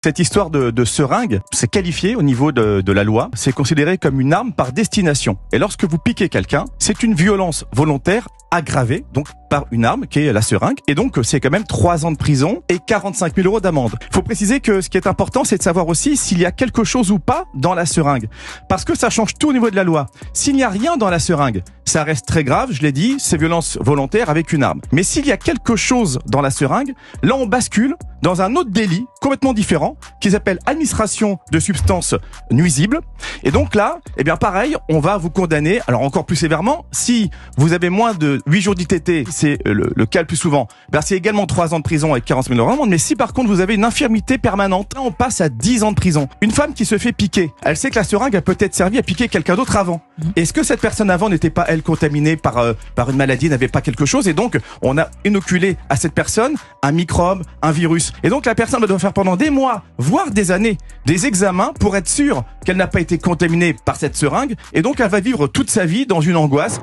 Cette histoire de seringue, c'est qualifié au niveau de la loi, c'est considéré comme une arme par destination. Et lorsque vous piquez quelqu'un, c'est une violence volontaire aggravée, donc par une arme qui est la seringue, et donc c'est quand même 3 ans de prison et 45 000 € d'amende. Il faut préciser que ce qui est important, c'est de savoir aussi s'il y a quelque chose ou pas dans la seringue, parce que ça change tout au niveau de la loi. S'il n'y a rien dans la seringue, ça reste très grave, je l'ai dit, c'est violence volontaire avec une arme. Mais s'il y a quelque chose dans la seringue, là on bascule dans un autre délit complètement différent qui s'appelle administration de substances nuisibles. Et donc là, eh bien pareil, on va vous condamner, alors encore plus sévèrement, si vous avez moins de 8 jours d'ITT, c'est le cas le plus souvent, ben c'est également 3 ans de prison avec 40 000 € d'amende. Mais si par contre vous avez une infirmité permanente, là on passe à 10 ans de prison. Une femme qui se fait piquer, elle sait que la seringue a peut-être servi à piquer quelqu'un d'autre avant. Est-ce que cette personne avant n'était pas elle contaminée par une maladie, n'avait pas quelque chose, et donc on a inoculé à cette personne un microbe, un virus. Et donc la personne doit faire pendant des mois, voire des années, des examens pour être sûre qu'elle n'a pas été contaminée par cette seringue, et donc elle va vivre toute sa vie dans une angoisse.